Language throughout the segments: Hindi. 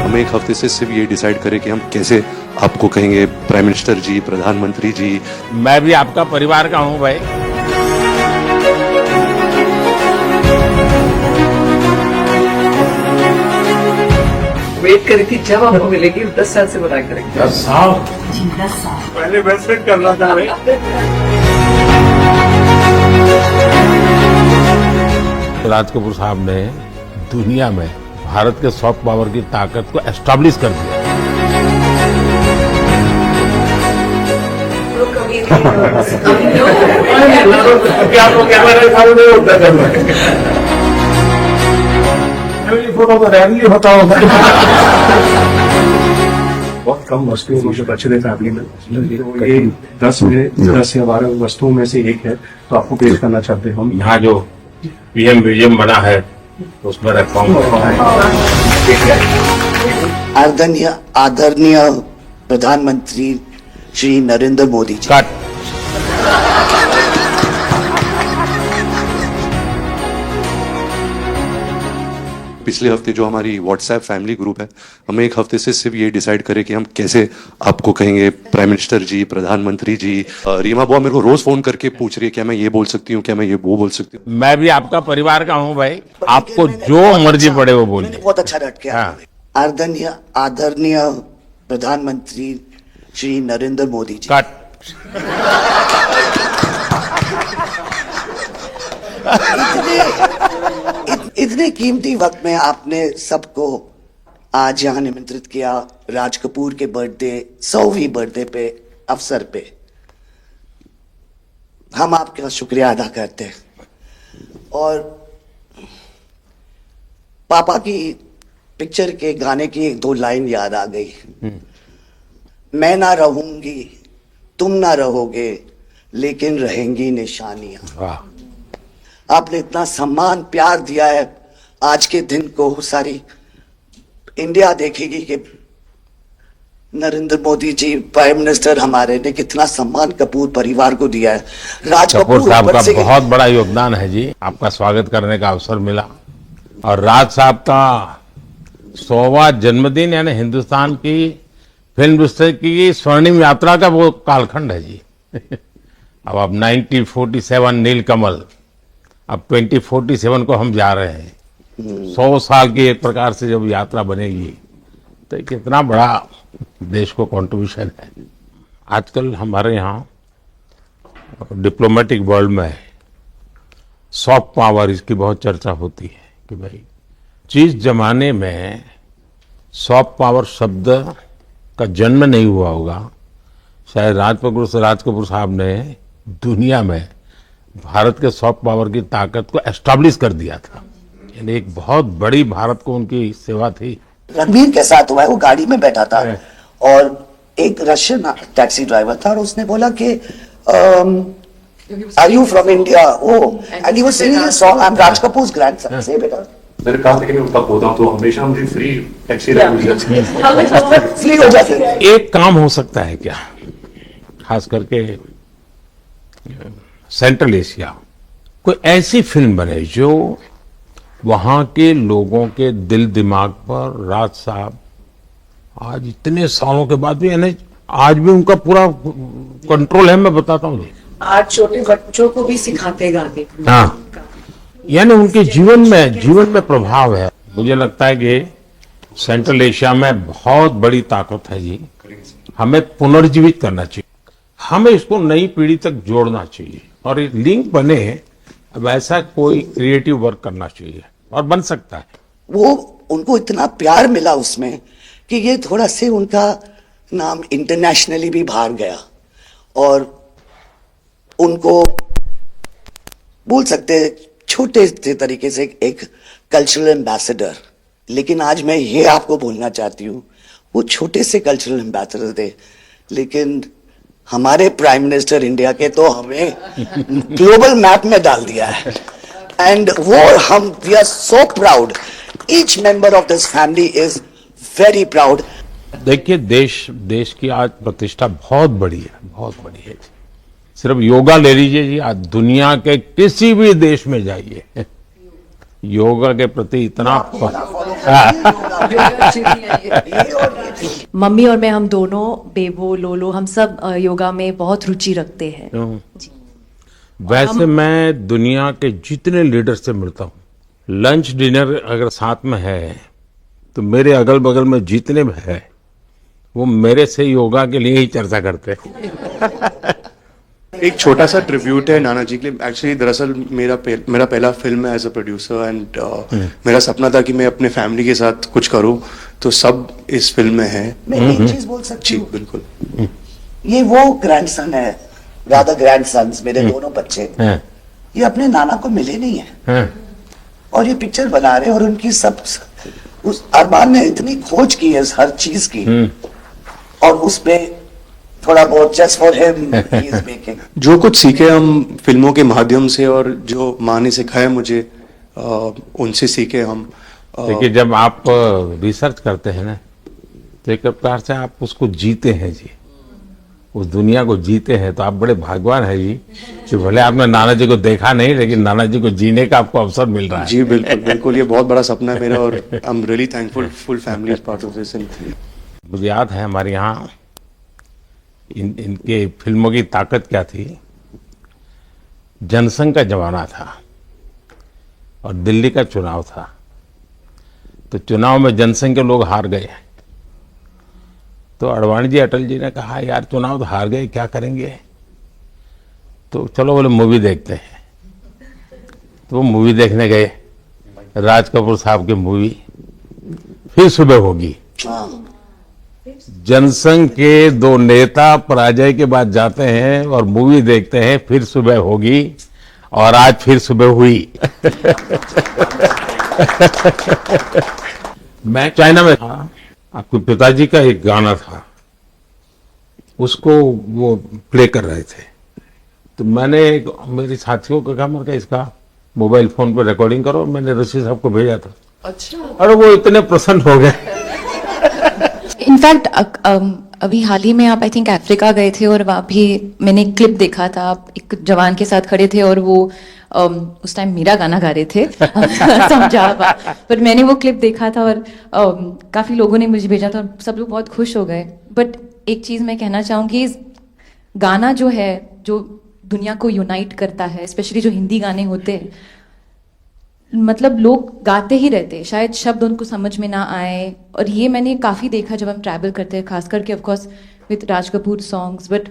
हमें एक हफ्ते से सिर्फ ये डिसाइड करें कि हम कैसे आपको कहेंगे प्राइम मिनिस्टर जी, प्रधानमंत्री जी। मैं भी आपका परिवार का हूं भाई। वेट करी थी जब आपको मिलेगी 10 साल से बताया करेंगे। 10 साल जी 10 साल पहले ब्रेसलेट करना था। राज कपूर साहब ने दुनिया में भारत के सॉफ्ट पावर की ताकत को एस्टैब्लिश कर दिया। फोटो तो रैली होता होगा। बहुत कम वस्तुएं मुझे बचे थे फैमिली में, तो ये 10 या 12 वस्तुओं में से एक है, तो आपको पेश करना चाहते हैं हम। यहाँ जो पीएम म्यूजियम बना है उसमें रखवाऊंगा। आदरणीय प्रधानमंत्री श्री नरेंद्र मोदी जी। कट। पिछले हफ्ते जो हमारी व्हाट्सएप फैमिली ग्रुप है, हमें एक हफ्ते से सिर्फ ये डिसाइड करें कि हम कैसे आपको कहेंगे प्राइम मिनिस्टर जी, प्रधानमंत्री जी। रीमा बुआ मेरे को रोज फोन करके पूछ रही है क्या मैं ये बोल सकती हूँ, क्या मैं ये वो बोल सकती हूँ। मैं भी आपका परिवार का हूं भाई, आपको जो मर्जी पड़े वो बोलिए। बहुत अच्छा रट के हाँ। आदरणीय प्रधानमंत्री श्री नरेंद्र मोदी जी। कट। इतने कीमती वक्त में आपने सबको आज यहाँ निमंत्रित किया राज कपूर के बर्थडे 100वीं बर्थडे पे अवसर पे। हम आपका शुक्रिया अदा करते हैं। और पापा की पिक्चर के गाने की 1-2 लाइन याद आ गई। मैं ना रहूंगी, तुम ना रहोगे, लेकिन रहेंगी निशानियां। वाह। आपने इतना सम्मान प्यार दिया है, आज के दिन को सारी इंडिया देखेगी कि नरेंद्र मोदी जी प्राइम मिनिस्टर हमारे ने कितना सम्मान कपूर परिवार को दिया है। राज कपूर साहब का से बहुत बड़ा योगदान है जी। आपका स्वागत करने का अवसर मिला और राज साहब का 100वां जन्मदिन यानी हिंदुस्तान की फिल्म इंडस्ट्री की स्वर्णिम यात्रा का वो कालखंड है जी। अब 1947 नीलकमल, अब 2047 को हम जा रहे हैं। 100 साल की एक प्रकार से जब यात्रा बनेगी तो कितना बड़ा देश को कंट्रीब्यूशन है। आजकल हमारे यहाँ डिप्लोमेटिक वर्ल्ड में सॉफ्ट पावर इसकी बहुत चर्चा होती है कि भाई जिस जमाने में सॉफ्ट पावर शब्द का जन्म नहीं हुआ होगा, शायद राज कपूर साहब ने दुनिया में भारत के सॉफ्ट पावर की ताकत को एस्टैब्लिश कर दिया था। यानी एक बहुत बड़ी भारत को उनकी सेवा थी। रणबीर के साथ हुआ है, वो गाड़ी में बैठा था और एक रशियन टैक्सी ड्राइवर था और उसने बोला कि are you from India? And he was singing a song, I am Raj Kapoor's grandson. से बेटा मैंने कहा था कि उनका पोता तो हमेशा मुझे फ्री टैक्सी फ्री हो जाते हैं। एक काम हो सकता है क्या, खास करके सेंट्रल एशिया, कोई ऐसी फिल्म बने जो वहां के लोगों के दिल दिमाग पर राज साहब आज इतने सालों के बाद भी यानी आज भी उनका पूरा कंट्रोल है। मैं बताता हूँ, आज छोटे बच्चों को भी सिखाते गाने। हाँ, यानी उनके जीवन में प्रभाव है। मुझे लगता है कि सेंट्रल एशिया में बहुत बड़ी ताकत है जी। हमें पुनर्जीवित करना चाहिए, हमें इसको नई पीढ़ी तक जोड़ना चाहिए और एक लिंक बने। अब ऐसा कोई क्रिएटिव वर्क करना चाहिए और बन सकता है। वो उनको इतना प्यार मिला उसमें कि ये थोड़ा से उनका नाम इंटरनेशनली भी बाहर गया और उनको बोल सकते हैं छोटे से तरीके से एक कल्चरल एम्बेसडर। लेकिन आज मैं ये आपको बोलना चाहती हूँ, वो छोटे से कल्चरल एम्बेसडर थे, लेकिन हमारे प्राइम मिनिस्टर इंडिया के तो हमें ग्लोबल मैप में डाल दिया है। एंड वो हम we are so proud, each member of this family is very proud. देखिए देश की आज प्रतिष्ठा बहुत बड़ी है। सिर्फ योगा ले लीजिए जी, आज दुनिया के किसी भी देश में जाइए, योगा के प्रति इतना ये और ये ठीक। मम्मी और मैं हम दोनों बेबो लोलो हम सब योगा में बहुत रुचि रखते हैं। वैसे मैं दुनिया के जितने लीडर से मिलता हूँ, लंच डिनर अगर साथ में है तो मेरे अगल बगल में जितने भी है वो मेरे से योगा के लिए ही चर्चा करते हैं। एक छोटा सा ट्रिब्यूट है नाना जी के लिए। एक्चुअली दरअसल मेरा पहला फिल्म है एज अ प्रोड्यूसर एंड मेरा सपना था कि मैं अपने फैमिली के साथ कुछ करूं, तो सब इस फिल्म में है। मैं एक चीज बोल सकती जी हूँ, बिल्कुल। ये वो ग्रैंडसन है, राधा ग्रैंडसन्स मेरे दोनों बच्चे, हैं, ये अपने नाना को मिले नहीं है हैं, और ये पिक्चर बना रहे हैं और उनकी सब उस अरमान ने इतनी खोज की है हर चीज की और उसपे थोड़ा बहुत just for him he is making. जो कुछ सीखे हम फिल्मों के माध्यम से और जो माँ ने सिखाया मुझे, उनसे सीखे हम। देखिए जब आप रिसर्च करते हैं ना तो एक प्रकार से आप उसको जीते हैं जी, उस दुनिया को जीते हैं, तो आप बड़े भाग्यवान हैं जी कि भले आपने नाना जी को देखा नहीं लेकिन नाना जी को जीने का आपको अवसर मिल रहा है। जी बिल्कुल बिल्कुल, ये बहुत बड़ा सपना है मेरा और I am really thankful, full family is part of this. मुझे याद है हमारे यहाँ इनके फिल्मों की ताकत क्या थी। जनसंघ का जमाना था और दिल्ली का चुनाव था, तो चुनाव में जनसंघ के लोग हार गए, तो अडवाणी जी अटल जी ने कहा यार चुनाव तो हार गए, क्या करेंगे, तो चलो बोले मूवी देखते हैं। तो वो मूवी देखने गए, राज कपूर साहब की मूवी फिर सुबह होगी। जनसंघ के दो नेता पराजय के बाद जाते हैं और मूवी देखते हैं फिर सुबह होगी, और आज फिर सुबह हुई। मैं चाइना में था, आपके पिताजी का एक गाना था, उसको वो प्ले कर रहे थे, तो मैंने मेरे साथियों को कहा, मैंने इसका मोबाइल फोन पर रिकॉर्डिंग करो, मैंने ऋषि साहब को भेजा था। अच्छा। और वो इतने प्रसन्न हो गए। इनफैक्ट अभी हाल ही में आप आई थिंक अफ्रीका गए थे और वहाँ भी मैंने एक क्लिप देखा था, आप एक जवान के साथ खड़े थे और वो उस टाइम मेरा गाना गा रहे थे। समझा, पर मैंने वो क्लिप देखा था और काफी लोगों ने मुझे भेजा था और सब लोग बहुत खुश हो गए। बट एक चीज मैं कहना चाहूंगी, गाना जो है जो दुनिया को यूनाइट करता है, स्पेशली जो हिंदी गाने होते हैं, मतलब लोग गाते ही रहते हैं, शायद शब्द उनको समझ में ना आए। और ये मैंने काफ़ी देखा जब हम ट्रैवल करते हैं, खास करके of course with Raj Kapoor songs, but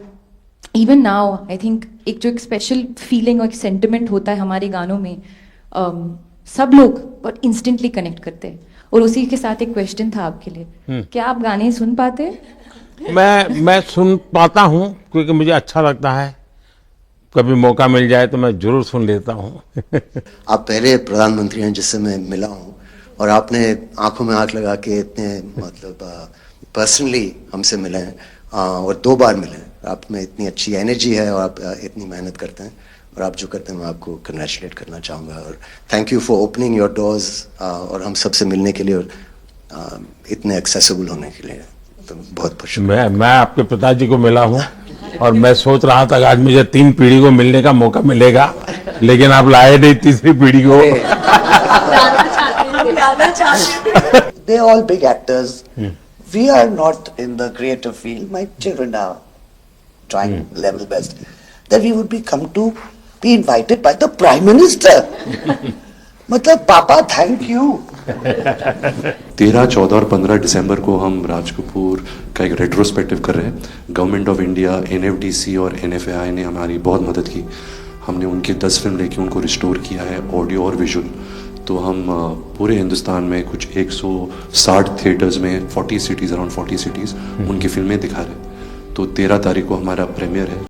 even now I think एक जो एक स्पेशल फीलिंग और एक सेंटिमेंट होता है हमारे गानों में, सब लोग बहुत इंस्टेंटली कनेक्ट करते हैं। और उसी के साथ एक क्वेश्चन था आपके लिए, क्या आप गाने सुन पाते हैं? मैं सुन पाता हूँ क्योंकि मुझे अच्छा लगता है, कभी मौका मिल जाए तो मैं जरूर सुन लेता हूँ। आप पहले प्रधानमंत्री हैं जिससे मैं मिला हूँ और आपने आंखों में आंख लगा के इतने मतलब पर्सनली हमसे मिले हैं और 2 बार मिले हैं। आप में इतनी अच्छी एनर्जी है और आप इतनी मेहनत करते हैं और आप जो करते हैं मैं आपको कंग्रेचुलेट करना चाहूँगा और thank you for opening your doors और हम सबसे मिलने के लिए और इतने एक्सेसिबल होने के लिए, तो बहुत खुश हूँ। मैं आपके पिताजी को मिला हूँ और मैं सोच रहा था कि आज मुझे 3 पीढ़ी को मिलने का मौका मिलेगा, लेकिन आप लाए नहीं तीसरी पीढ़ी को। They're all big actors. We are not in the creative field. My children are trying level best. That we would be invited by the Prime Minister. मतलब पापा थैंक यू। 13, 14 और 15 दिसंबर को हम राज कपूर का एक रेट्रोस्पेक्टिव कर रहे हैं। गवर्नमेंट ऑफ इंडिया, NFDC और NFAI ने हमारी बहुत मदद की। हमने उनकी 10 फिल्म लेके उनको रिस्टोर किया है, ऑडियो और विजुअल। तो हम पूरे हिंदुस्तान में कुछ 160 थिएटर्स में 40 सिटीज़, अराउंड 40 सिटीज़ उनकी फिल्में दिखा रहे हैं। तो 13 तारीख को हमारा प्रीमियर है।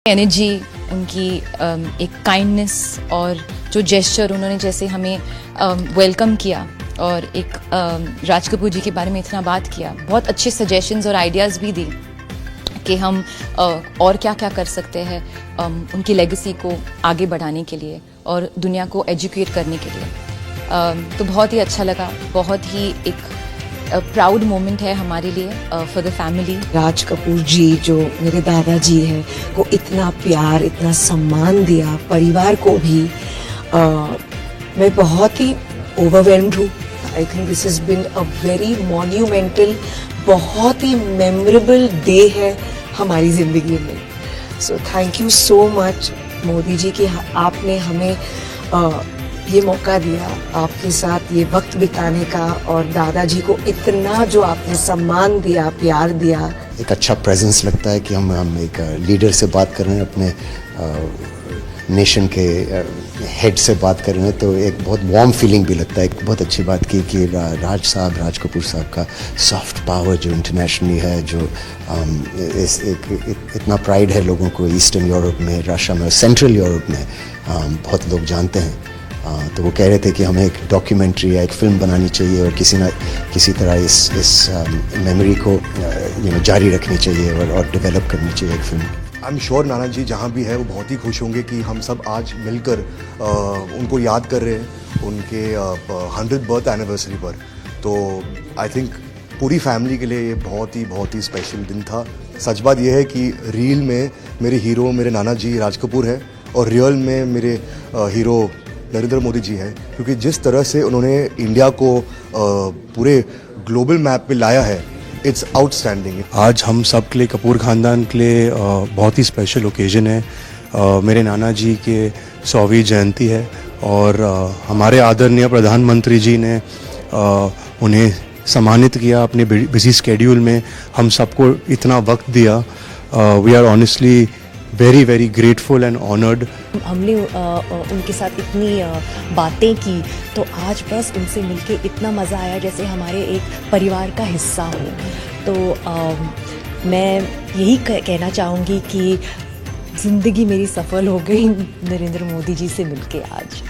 एनर्जी, उनकी एक काइंडनेस और जो जेस्चर उन्होंने जैसे हमें वेलकम किया और एक राज कपूर जी के बारे में इतना बात किया, बहुत अच्छे सजेशंस और आइडियाज़ भी दी कि हम और क्या क्या कर सकते हैं उनकी लेगेसी को आगे बढ़ाने के लिए और दुनिया को एजुकेट करने के लिए। तो बहुत ही अच्छा लगा, बहुत ही एक प्राउड मोमेंट है हमारे लिए for the family. Raj Kapoor जी जो मेरे दादाजी हैं को इतना प्यार, इतना सम्मान दिया, परिवार को भी मैं बहुत ही ओवरवेल्म्ड हूँ। I think this has been a very monumental, बहुत ही मेमोरेबल डे है हमारी ज़िंदगी में। So thank you so much Modi ji कि आपने हमें ये मौका दिया आपके साथ ये वक्त बिताने का, और दादाजी को इतना जो आपने सम्मान दिया, प्यार दिया। एक अच्छा प्रेजेंस लगता है कि हम एक लीडर से बात कर रहे हैं, अपने नेशन के हेड से बात कर रहे हैं, तो एक बहुत वार्म फीलिंग भी लगता है। एक बहुत अच्छी बात की कि राज कपूर साहब का सॉफ्ट पावर जो इंटरनेशनली है, जो इतना प्राइड है लोगों को ईस्टर्न यूरोप में, रशिया में, सेंट्रल यूरोप में बहुत लोग जानते हैं। तो वो कह रहे थे कि हमें एक डॉक्यूमेंट्री या एक फिल्म बनानी चाहिए और किसी तरह इस मेमोरी को जारी रखनी चाहिए और डेवलप करनी चाहिए एक फिल्म। आई एम श्योर नाना जी जहाँ भी है वो बहुत ही खुश होंगे कि हम सब आज मिलकर उनको याद कर रहे हैं उनके 100th बर्थ एनिवर्सरी पर। तो आई थिंक पूरी फैमिली के लिए ये बहुत ही स्पेशल दिन था। सच बात यह है कि रील में मेरे हीरो मेरे नाना जी राज कपूर हैं और रियल में मेरे हीरो नरेंद्र मोदी जी हैं, क्योंकि जिस तरह से उन्होंने इंडिया को पूरे ग्लोबल मैप पे लाया है, इट्स आउटस्टैंडिंग। आज हम सब के लिए, कपूर ख़ानदान के लिए बहुत ही स्पेशल ओकेजन है। मेरे नाना जी के 100वीं जयंती है और हमारे आदरणीय प्रधानमंत्री जी ने उन्हें सम्मानित किया अपने बिजी स्केड्यूल में, हम सबको इतना वक्त दिया। We are honestly very grateful and honoured. हमने उनके साथ इतनी बातें की, तो आज बस उनसे मिलके इतना मज़ा आया जैसे हमारे एक परिवार का हिस्सा हो। तो मैं यही कहना चाहूँगी कि ज़िंदगी मेरी सफल हो गई नरेंद्र मोदी जी से मिलके आज।